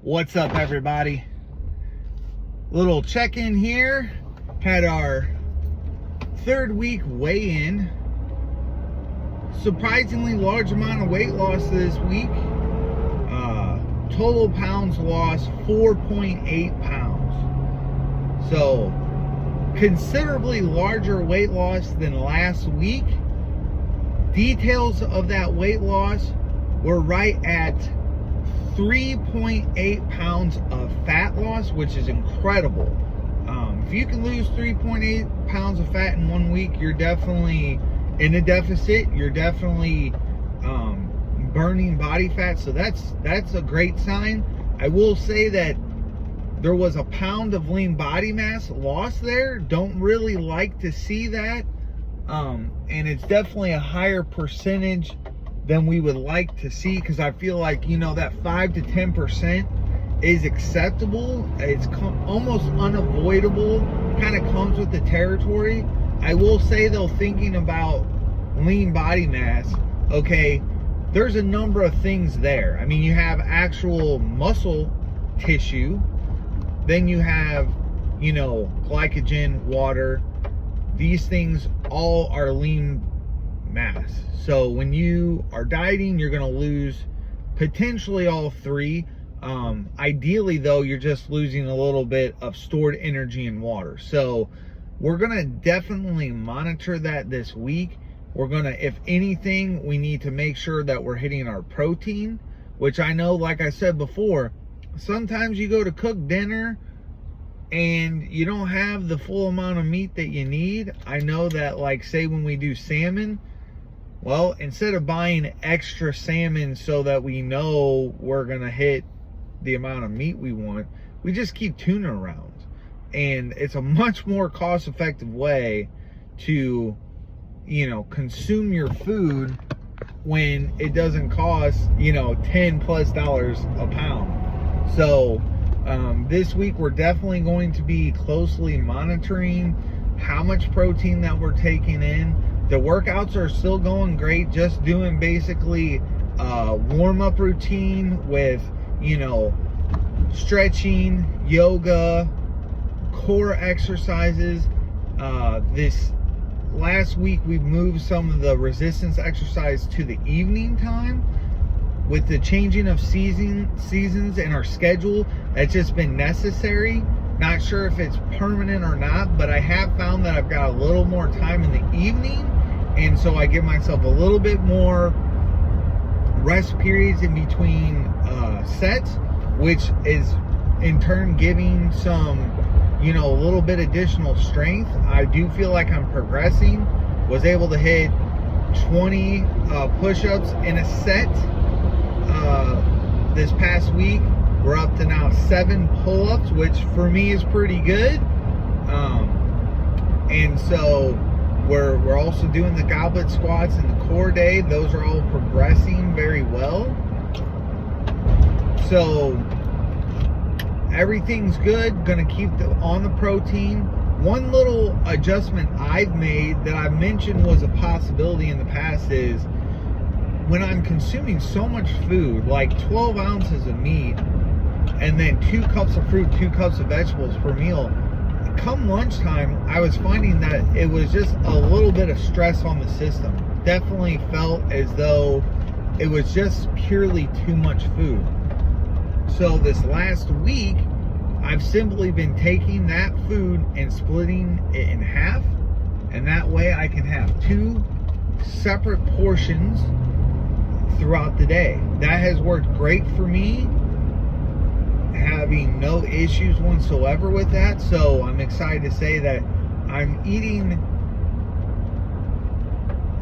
What's up, everybody? Little check-in here. Had our third week weigh-in. Surprisingly large amount of weight loss this week. Total pounds lost 4.8 pounds. So considerably larger weight loss than last week. Details of that weight loss were right at 3.8 pounds of fat loss, which is incredible. If you can lose 3.8 pounds of fat in 1 week, you're definitely in a deficit. You're definitely burning body fat, so that's a great sign. I will say that there was a pound of lean body mass lost there. Don't really like to see that, and it's definitely a higher percentage than we would like to see, because I feel like, that 5 to 10% is acceptable. It's almost unavoidable, kind of comes with the territory. I will say though, thinking about lean body mass, okay, there's a number of things there. I mean, you have actual muscle tissue, then you have, glycogen, water. These things all are lean mass. So when you are dieting, you're going to lose potentially all three. Ideally though, you're just losing a little bit of stored energy in water. So we're going to definitely monitor that this week. We're going to, if anything, we need to make sure that we're hitting our protein, which I know, like I said before, sometimes you go to cook dinner and you don't have the full amount of meat that you need. I know that, like, say when we do salmon, well, instead of buying extra salmon so that we know we're going to hit the amount of meat we want, we just keep tuna around. And it's a much more cost-effective way to, consume your food when it doesn't cost, $10+ a pound. So this week we're definitely going to be closely monitoring how much protein that we're taking in. The workouts are still going great, just doing basically warm-up routine with, stretching, yoga, core exercises. This last week we've moved some of the resistance exercise to the evening time. With the changing of seasons in our schedule, that's just been necessary. Not sure if it's permanent or not, but I have found that I've got a little more time in the evening, and so I give myself a little bit more rest periods in between sets, which is in turn giving some, a little bit additional strength. I do feel like I'm progressing. Was able to hit 20 push-ups in a set this past week. We're up to now 7 pull-ups, which for me is pretty good. And so we're also doing the goblet squats and the core day. Those are all progressing very well. So everything's good. Gonna keep on the protein. One little adjustment I've made that I mentioned was a possibility in the past is when I'm consuming so much food, like 12 ounces of meat, and then 2 cups of fruit, 2 cups of vegetables per meal, come lunchtime, I was finding that it was just a little bit of stress on the system. Definitely felt as though it was just purely too much food. So this last week, I've simply been taking that food and splitting it in half, and that way I can have 2 separate portions throughout the day. That has worked great for me, having no issues whatsoever with that. So I'm excited to say that I'm eating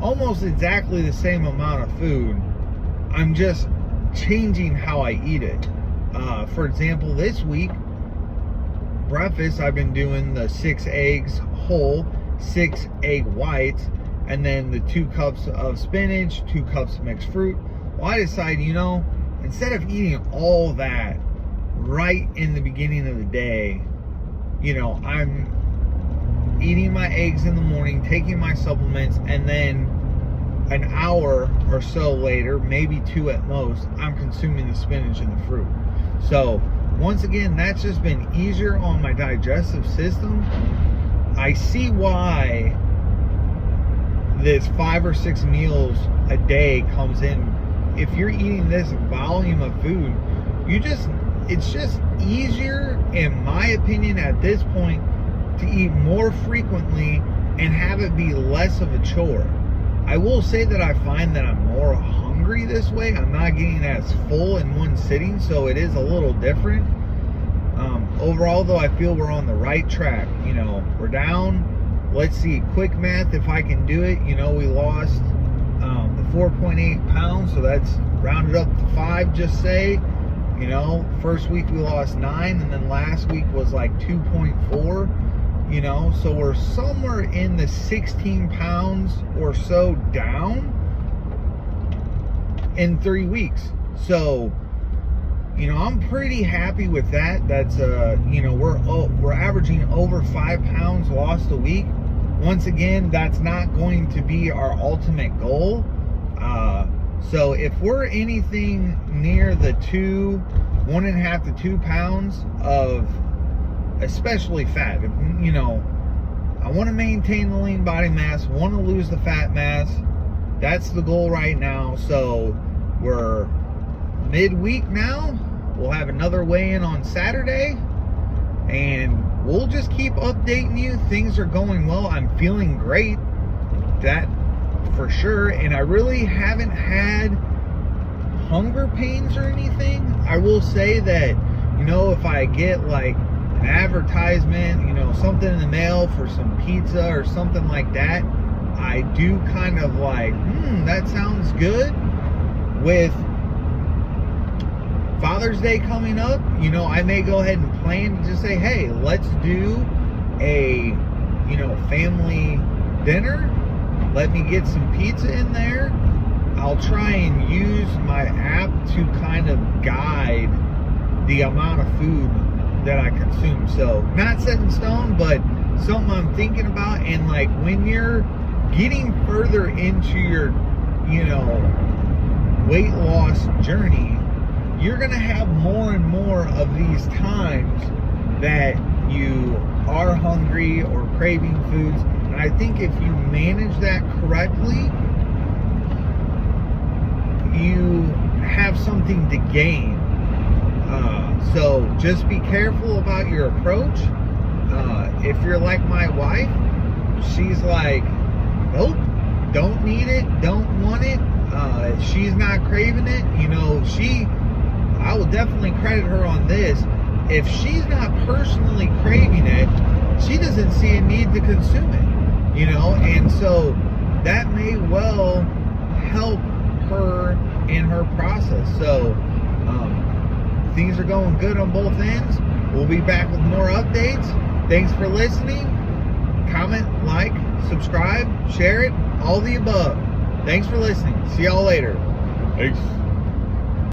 almost exactly the same amount of food. I'm just changing how I eat it. For example, this week, breakfast, I've been doing the 6 eggs whole, 6 egg whites, and then the 2 cups of spinach, 2 cups of mixed fruit. Well, I decided, instead of eating all that right in the beginning of the day, I'm eating my eggs in the morning, taking my supplements, and then an hour or so later, maybe 2 at most, I'm consuming the spinach and the fruit. So once again, that's just been easier on my digestive system. I see why this 5 or 6 meals a day comes in. If you're eating this volume of food, it's just easier, in my opinion, at this point, to eat more frequently and have it be less of a chore. I will say that I find that I'm more hungry this way. I'm not getting as full in one sitting, so it is a little different. Overall, though, I feel we're on the right track. You know, we're down. Let's see, quick math, if I can do it. You know, we lost the 4.8 pounds, so that's rounded up to 5, just say. You know, first week we lost 9, and then last week was like 2.4. You know, so we're somewhere in the 16 pounds or so down in 3 weeks. So, you know, I'm pretty happy with that. That's you know, we're averaging over 5 pounds lost a week. Once again, that's not going to be our ultimate goal. So if we're anything near the 1.5 to 2 pounds of especially fat, if, you know, I want to maintain the lean body mass, want to lose the fat mass. That's the goal right now. So we're midweek now. We'll have another weigh-in on Saturday, and we'll just keep updating you. Things are going well. I'm feeling great, that for sure, and I really haven't had hunger pains or anything. I will say that, you know, if I get like an advertisement, you know, something in the mail for some pizza or something like that, I do kind of like, that sounds good. With Father's Day coming up, you know, I may go ahead and plan to just say, hey, let's do a, you know, family dinner. Let me get some pizza in there. I'll try and use my app to kind of guide the amount of food that I consume. So not set in stone, but something I'm thinking about. And like when you're getting further into your, you know, weight loss journey, you're going to have more and more of these times that you are hungry or craving foods. And I think if you manage that correctly, you have something to gain. So just be careful about your approach. If you're like my wife, she's like, nope, don't need it, don't want it. She's not craving it. You know, I will definitely credit her on this. If she's not personally craving it, she doesn't see a need to consume it, you know, and so that may well help her in her process. So things are going good on both ends. We'll be back with more updates. Thanks for listening. Comment, like, subscribe, share it, all the above. Thanks for listening. See y'all later. Peace.